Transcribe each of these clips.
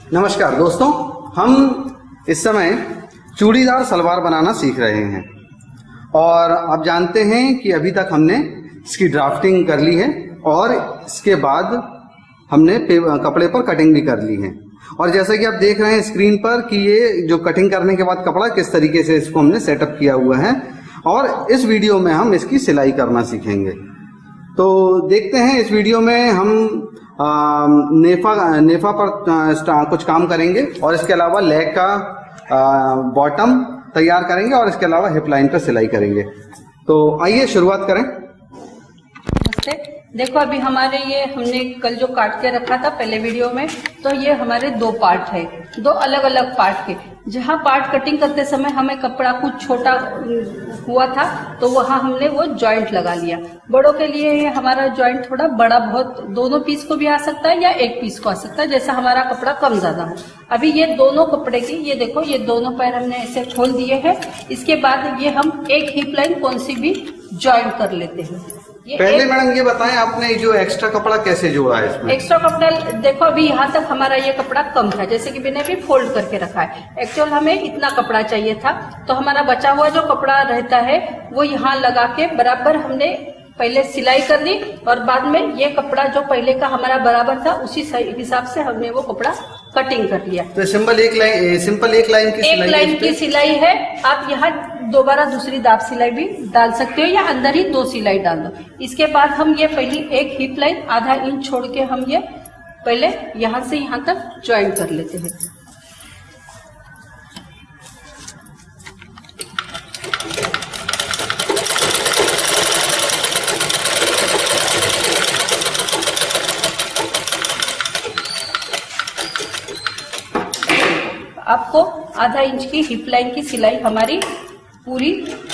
नमस्कार दोस्तों, हम इस समय चूड़ीदार सलवार बनाना सीख रहे हैं और आप जानते हैं कि अभी तक हमने इसकी ड्राफ्टिंग कर ली है और इसके बाद हमने कपड़े पर कटिंग भी कर ली है। और जैसा कि आप देख रहे हैं स्क्रीन पर कि ये जो कटिंग करने के बाद कपड़ा किस तरीके से इसको हमने सेटअप किया हुआ है और इस वीडियो में हम इसकी सिलाई करना सीखेंगे। तो देखते हैं इस वीडियो में हम नेफा पर कुछ काम करेंगे और इसके अलावा लेग का बॉटम तैयार करेंगे और इसके अलावा हिप लाइन पर सिलाई करेंगे। तो आइए शुरुआत करें। देखो अभी हमारे ये हमने कल जो काट के रखा था पहले वीडियो में, तो ये हमारे दो पार्ट है, दो अलग अलग पार्ट के। जहाँ पार्ट कटिंग करते समय हमें कपड़ा कुछ छोटा हुआ था तो वहाँ हमने वो जॉइंट लगा लिया। बड़ों के लिए हमारा जॉइंट थोड़ा बड़ा, बहुत दोनों पीस को भी आ सकता है या एक पीस को आ सकता है, जैसा हमारा कपड़ा कम ज्यादा हो। अभी ये दोनों कपड़े की ये देखो, ये दोनों पैर हमने ऐसे खोल दिए हैं। इसके बाद ये हम एक हिप लाइन कौन सी भी ज्वाइंट कर लेते हैं। पहले मैडम ये बताएं, आपने जो एक्स्ट्रा कपड़ा कैसे जोड़ा है इसमें? एक्स्ट्रा कपड़ा देखो, अभी यहाँ तक हमारा ये कपड़ा कम था, जैसे कि मैंने भी फोल्ड करके रखा है। एक्चुअल हमें इतना कपड़ा चाहिए था, तो हमारा बचा हुआ जो कपड़ा रहता है वो यहाँ लगा के बराबर हमने पहले सिलाई कर दी और बाद में ये कपड़ा जो पहले का हमारा बराबर था उसी हिसाब से हमने वो कपड़ा कटिंग कर लिया। तो सिंपल एक लाइन की सिलाई है। आप यहाँ दोबारा दूसरी दाब सिलाई भी डाल सकते हो या अंदर ही दो सिलाई डाल दो। इसके बाद हम ये पहली एक हिप लाइन आधा इंच छोड़ के हम ये पहले यहाँ से यहाँ तक ज्वाइन कर लेते हैं। आपको आधा इंच की हिप लाइन की सिलाई हमारी पूरी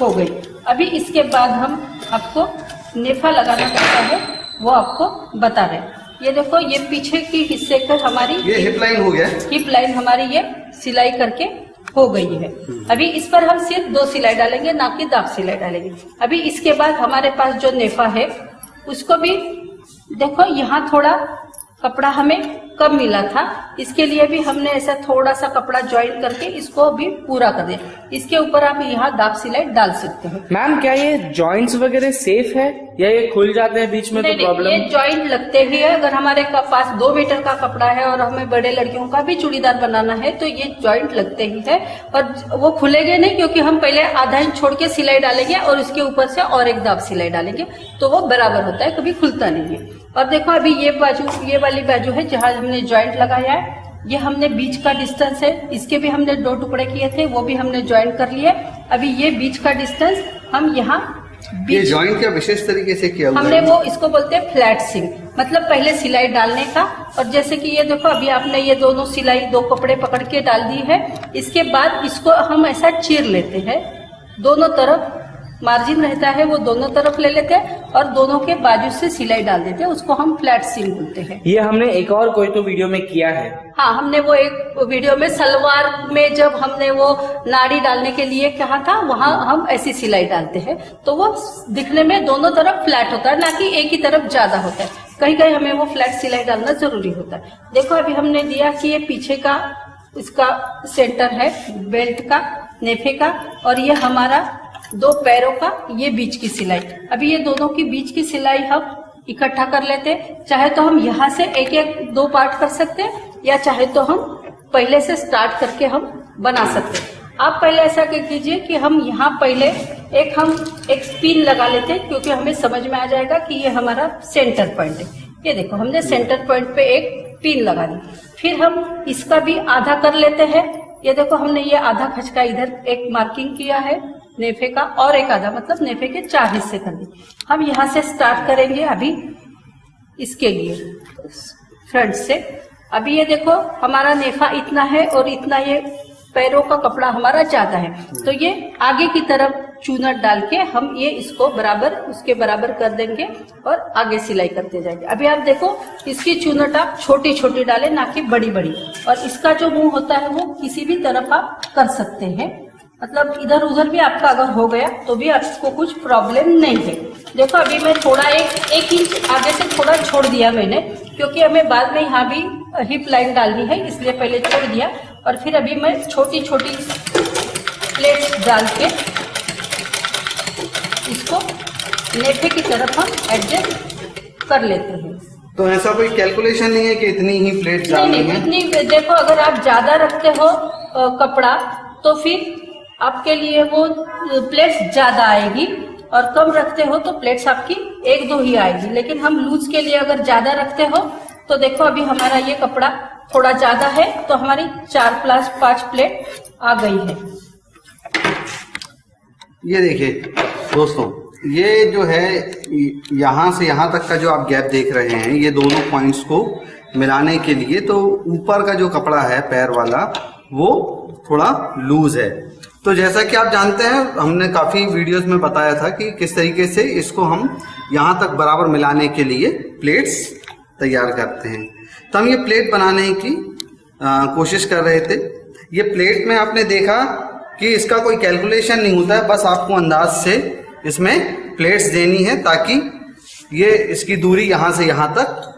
हो गई। अभी इसके बाद हम आपको नेफा लगाना पड़ता है वो आपको बता रहे हैं। ये देखो, ये पीछे की हिस्से का हमारी ये हिप लाइन हो गया। हिप लाइन हमारी ये सिलाई करके हो गई है। अभी इस पर हम सिर्फ दो सिलाई डालेंगे, ना कि दाब सिलाई डालेंगे। अभी इसके बाद हमारे पास जो नेफा है उसको भी देखो, यहाँ थोड़ा कपड़ा हमें कम मिला था, इसके लिए भी हमने ऐसा थोड़ा सा कपड़ा ज्वाइन करके इसको भी पूरा कर दिया। इसके ऊपर आप यहाँ दाब सिलाई डाल सकते हो। मैम, क्या ये जॉइंट्स वगैरह सेफ है या ये खुल जाते हैं बीच में? तो प्रॉब्लम ये जॉइंट लगते ही है। अगर हमारे पास 2 मीटर का कपड़ा है और हमें बड़े लड़कियों का भी चूड़ीदार बनाना है तो ये जॉइंट लगते ही है और वो खुलेंगे नहीं, क्योंकि हम पहले आधा इंच छोड़ के सिलाई डालेंगे और उसके ऊपर से और एक दाब सिलाई डालेंगे तो वो बराबर होता है, कभी खुलता नहीं है। और देखो अभी ये वाली बाजू है जहाँ हमने जॉइंट लगाया है, ये हमने बीच का डिस्टेंस है, इसके भी हमने 2 टुकड़े किए थे, वो भी हमने ज्वाइन कर लिए। अभी ये बीच का डिस्टेंस हम यहाँ ये ज्वाइन क्या विशेष तरीके से किया हुआ हमने वो इसको बोलते हैं फ्लैट सिंग, मतलब पहले सिलाई डालने का। और जैसे कि ये देखो, अभी आपने ये दोनों सिलाई 2 कपड़े पकड़ के डाल दी है। इसके बाद इसको हम ऐसा चीर लेते हैं, दोनों तरफ मार्जिन रहता है वो दोनों तरफ ले लेते हैं और दोनों के बाजू से सिलाई डाल देते हैं, उसको हम फ्लैट सीम बोलते हैं। ये हमने एक और कोई तो वीडियो में किया है। हाँ, हमने वो एक वीडियो में सलवार में जब हमने वो नाड़ी डालने के लिए कहा था, वहाँ हम ऐसी सिलाई डालते हैं तो वो दिखने में दोनों तरफ फ्लैट होता है, ना कि एक ही तरफ ज्यादा होता है। कहीं कहीं हमें वो फ्लैट सिलाई डालना जरूरी होता है। देखो अभी हमने दिया कि ये पीछे का इसका सेंटर है बेल्ट का, नेफे का, और ये हमारा 2 पैरों का ये बीच की सिलाई। अभी ये दोनों की बीच की सिलाई हम इकट्ठा कर लेते हैं। चाहे तो हम यहाँ से एक एक 2 पार्ट कर सकते हैं या चाहे तो हम पहले से स्टार्ट करके हम बना सकते हैं। आप पहले ऐसा कीजिए कि हम यहाँ पहले एक स्पिन लगा लेते हैं, क्योंकि हमें समझ में आ जाएगा कि ये हमारा सेंटर पॉइंट है। ये देखो, हमने सेंटर पॉइंट पे एक पिन लगा दी। फिर हम इसका भी आधा कर लेते हैं। ये देखो, हमने ये आधा खचका इधर एक मार्किंग किया है नेफे का और एक आधा, मतलब नेफे के 4 हिस्से कर दी। हम यहाँ से स्टार्ट करेंगे अभी इसके लिए फ्रंट से। अभी ये देखो, हमारा नेफा इतना है और इतना ये पैरों का कपड़ा हमारा ज्यादा है, तो ये आगे की तरफ चूनट डाल के हम ये इसको बराबर उसके बराबर कर देंगे और आगे सिलाई करते जाएंगे। अभी आप देखो, इसकी चूनट आप छोटी छोटी डालें, ना कि बड़ी बड़ी। और इसका जो मुंह होता है वो किसी भी तरफ आप कर सकते हैं, मतलब इधर उधर भी आपका अगर हो गया तो भी आपको कुछ प्रॉब्लम नहीं है। देखो अभी मैं थोड़ा एक इंच आगे से थोड़ा छोड़ दिया मैंने, क्योंकि हमें बाद में यहाँ भी हिप लाइन डालनी है, इसलिए पहले छोड़ दिया। और फिर अभी मैं छोटी छोटी प्लेट्स डाल के इसको नेफे की तरफ हम एडजस्ट कर लेते हैं। तो ऐसा कोई कैलकुलेशन नहीं है कि इतनी ही प्लेट डालनी है? इतनी देखो, अगर आप ज्यादा रखते हो कपड़ा तो फिर आपके लिए वो प्लेट्स ज्यादा आएगी, और कम रखते हो तो प्लेट्स आपकी 1-2 ही आएगी। लेकिन हम लूज के लिए अगर ज्यादा रखते हो तो देखो अभी हमारा ये कपड़ा थोड़ा ज्यादा है तो हमारी 4+5 प्लेट आ गई है। ये देखिए दोस्तों, ये जो है यहाँ से यहाँ तक का जो आप गैप देख रहे हैं, ये दोनों पॉइंट्स को मिलाने के लिए, तो ऊपर का जो कपड़ा है पैर वाला वो थोड़ा लूज है। तो जैसा कि आप जानते हैं, हमने काफ़ी वीडियोस में बताया था कि किस तरीके से इसको हम यहाँ तक बराबर मिलाने के लिए प्लेट्स तैयार करते हैं। तो हम ये प्लेट बनाने की कोशिश कर रहे थे। ये प्लेट में आपने देखा कि इसका कोई कैलकुलेशन नहीं होता है, बस आपको अंदाज से इसमें प्लेट्स देनी है ताकि ये इसकी दूरी यहाँ से यहाँ तक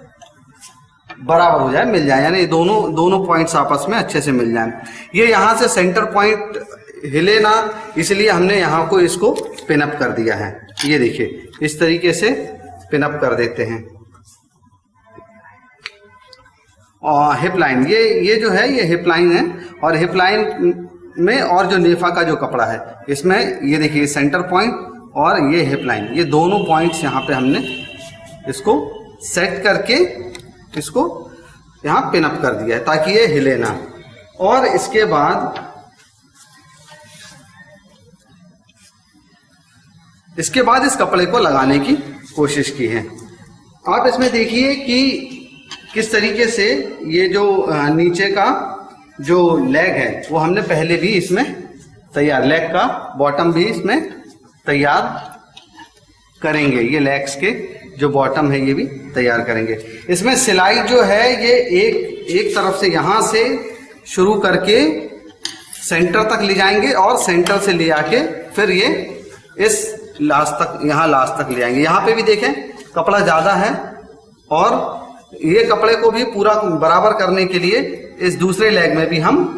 बराबर हो जाए, मिल जाए, यानी दोनों पॉइंट्स आपस में अच्छे से मिल जाए। ये यहाँ से सेंटर पॉइंट हिले ना, इसलिए हमने यहाँ को इसको पिनअप कर दिया है। ये देखिए इस तरीके से पिनअप कर देते हैं। और हिप लाइन, ये जो है ये हिप लाइन है, और हिप लाइन में और जो नेफा का जो कपड़ा है इसमें ये देखिए सेंटर पॉइंट और ये हिप लाइन, ये दोनों पॉइंट्स यहाँ पे हमने इसको सेट करके इसको यहाँ पिनअप कर दिया है ताकि ये हिले ना। और इसके बाद इस कपड़े को लगाने की कोशिश की है। आप इसमें देखिए कि किस तरीके से ये जो नीचे का जो लेग है वो हमने पहले भी इसमें तैयार, लेग का बॉटम भी इसमें तैयार करेंगे। ये लेग्स के जो बॉटम है ये भी तैयार करेंगे। इसमें सिलाई जो है ये एक तरफ से यहाँ से शुरू करके सेंटर तक ले जाएंगे, और सेंटर से ले आके फिर ये इस लास्ट तक, यहाँ लास्ट तक ले जाएंगे। यहाँ पे भी देखें कपड़ा ज्यादा है, और ये कपड़े को भी पूरा बराबर करने के लिए इस दूसरे लेग में भी हम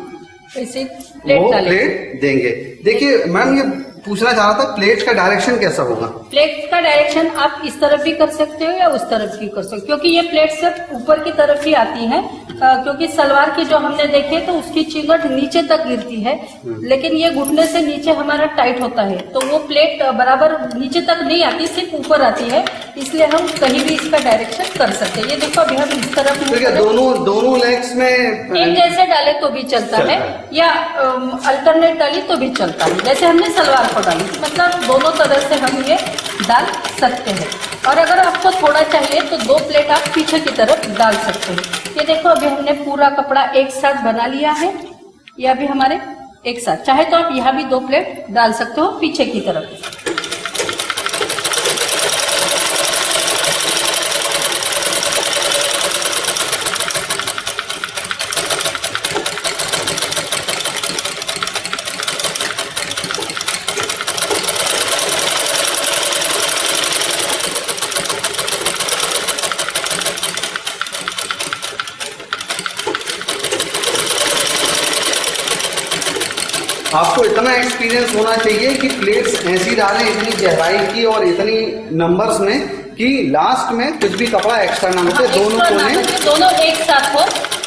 इसे प्लेट देंगे। देखिए मैम, ये पूछना चाह रहा था प्लेट का डायरेक्शन कैसा होगा? प्लेट का डायरेक्शन आप इस तरफ भी कर सकते हो या उस तरफ भी कर सकते हो, क्योंकि ये प्लेट सिर्फ ऊपर की तरफ ही आती है, क्योंकि सलवार की जो हमने देखे तो उसकी चिंगट नीचे तक गिरती है, लेकिन ये घुटने से नीचे हमारा टाइट होता है, तो वो प्लेट बराबर नीचे तक नहीं आती, सिर्फ ऊपर आती है, इसलिए हम कहीं भी इसका डायरेक्शन कर सकते हैं। ये देखो अभी हम इस तरफ दोनों लेग्स में एक जैसे डाले तो भी चलता है, या अल्टरनेट डाली तो भी चलता है, जैसे हमने सलवार को डाली, मतलब दोनों तरह से हम ये डाल सकते हैं। और अगर आपको थोड़ा चाहिए तो 2 प्लेट आप पीछे की तरफ डाल सकते हैं। ये देखो अभी हमने पूरा कपड़ा एक साथ बना लिया है, ये अभी हमारे एक साथ, चाहे तो आप यहाँ भी 2 प्लेट डाल सकते हो पीछे की तरफ। आपको इतना एक्सपीरियंस होना चाहिए कि प्लेट्स ऐसी डालें इतनी गहराई की और इतनी नंबर्स में कि लास्ट में कुछ भी कपड़ा एक्स्ट्रा ना हो, दोनों एक साथ हो।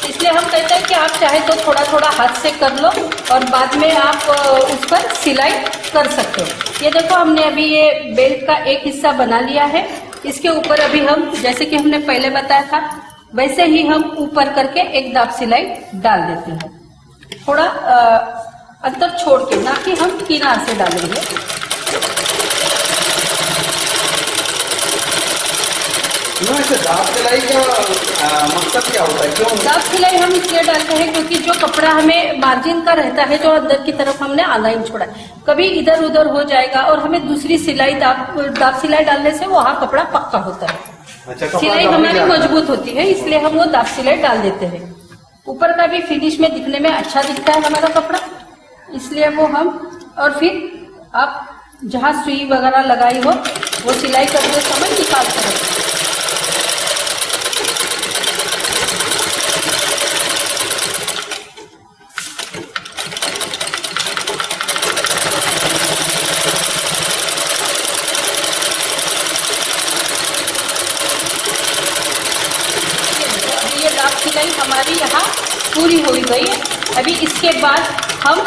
इसलिए हम कहते हैं कि आप चाहे तो थोड़ा थोड़ा हाथ से कर लो और बाद में आप उस पर सिलाई कर सकते हो। ये देखो हमने अभी ये बेल्ट का एक हिस्सा बना लिया है, इसके ऊपर अभी हम जैसे कि हमने पहले बताया था वैसे ही हम ऊपर करके एक दाब सिलाई डाल देते हैं, थोड़ा अंतर छोड़ के, ना कि हम किनार से डालेंगे। दाब सिलाई का मकसद क्या होता है? क्यों दाब सिलाई हम इसलिए डालते हैं क्योंकि जो कपड़ा हमें मार्जिन का रहता है, जो अंदर की तरफ हमने अलाइन छोड़ा है, कभी इधर उधर हो जाएगा और हमें दूसरी सिलाई दाब सिलाई डालने से वहाँ कपड़ा पक्का होता है। अच्छा, सिलाई हमारी मजबूत होती है, इसलिए हम वो दाब सिलाई डाल देते हैं। ऊपर का भी फिनिश में दिखने में अच्छा दिखता है हमारा कपड़ा, इसलिए वो हम, और फिर आप जहाँ सुई वगैरह लगाई हो वो सिलाई करते समय निकालते हैं। सिलाई हमारी यहाँ पूरी हो गई है। अभी इसके बाद हम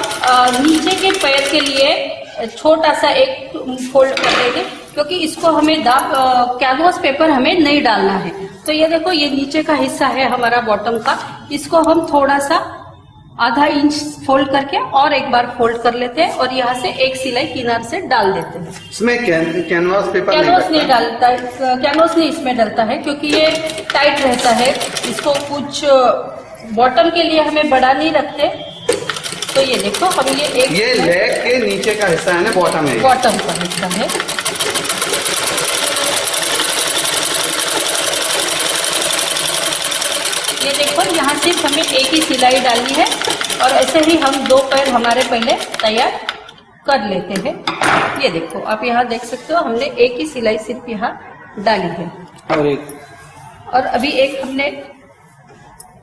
नीचे के पैर के लिए छोटा सा एक फोल्ड कर देंगे, क्योंकि इसको हमें कैनवास पेपर हमें नहीं डालना है। तो ये देखो, ये नीचे का हिस्सा है हमारा बॉटम का, इसको हम थोड़ा सा आधा इंच फोल्ड करके और एक बार फोल्ड कर लेते हैं और यहाँ से एक सिलाई किनार से डाल देते हैं। इसमें कैनवास पेपर नहीं डालता है, कैनवास नहीं इसमें डलता है, क्योंकि ये टाइट रहता है। इसको कुछ बॉटम के लिए हमें बड़ा नहीं रखते। तो ये देखो, हम ये लेग के नीचे का हिस्सा है ना, बॉटम है, बॉटम का हिस्सा है। ये देखो, यहाँ सिर्फ हमें एक ही सिलाई डालनी है और ऐसे ही हम 2 पैर हमारे पहले तैयार कर लेते हैं। ये देखो, आप यहाँ देख सकते हो, हमने एक ही सिलाई सिर्फ यहाँ डाली है और अभी एक हमने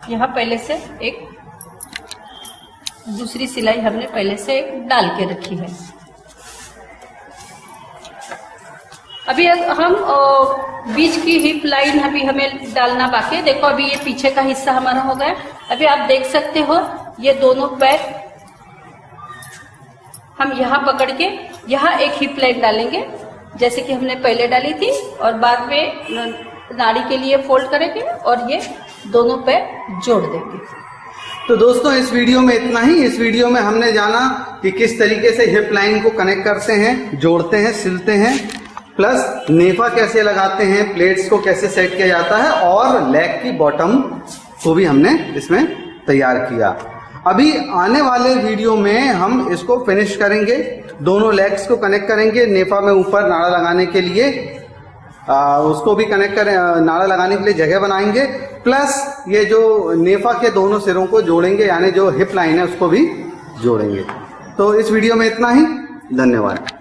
यहाँ पहले से एक दूसरी सिलाई हमने पहले से एक डाल के रखी है। अभी हम बीच की हिप लाइन अभी हमें डालना बाकी है। देखो, अभी ये पीछे का हिस्सा हमारा हो गया। अभी आप देख सकते हो, ये दोनों पैर हम यहाँ पकड़ के यहाँ एक हिप लाइन डालेंगे, जैसे कि हमने पहले डाली थी, और बाद में नाड़ी के लिए फोल्ड करेंगे और ये दोनों पैर जोड़ देंगे। तो दोस्तों, इस वीडियो में इतना ही। इस वीडियो में हमने जाना कि किस तरीके से हिप लाइन को कनेक्ट करते हैं, जोड़ते हैं, सिलते हैं, प्लस नेफा कैसे लगाते हैं, प्लेट्स को कैसे सेट किया जाता है, और लेग की बॉटम को भी हमने इसमें तैयार किया। अभी आने वाले वीडियो में हम इसको फिनिश करेंगे, दोनों लेग्स को कनेक्ट करेंगे, नेफा में ऊपर नाड़ा लगाने के लिए उसको भी कनेक्ट करें, नाड़ा लगाने के लिए जगह बनाएंगे, प्लस ये जो नेफा के दोनों सिरों को जोड़ेंगे, यानी जो हिप लाइन है उसको भी जोड़ेंगे। तो इस वीडियो में इतना ही। धन्यवाद।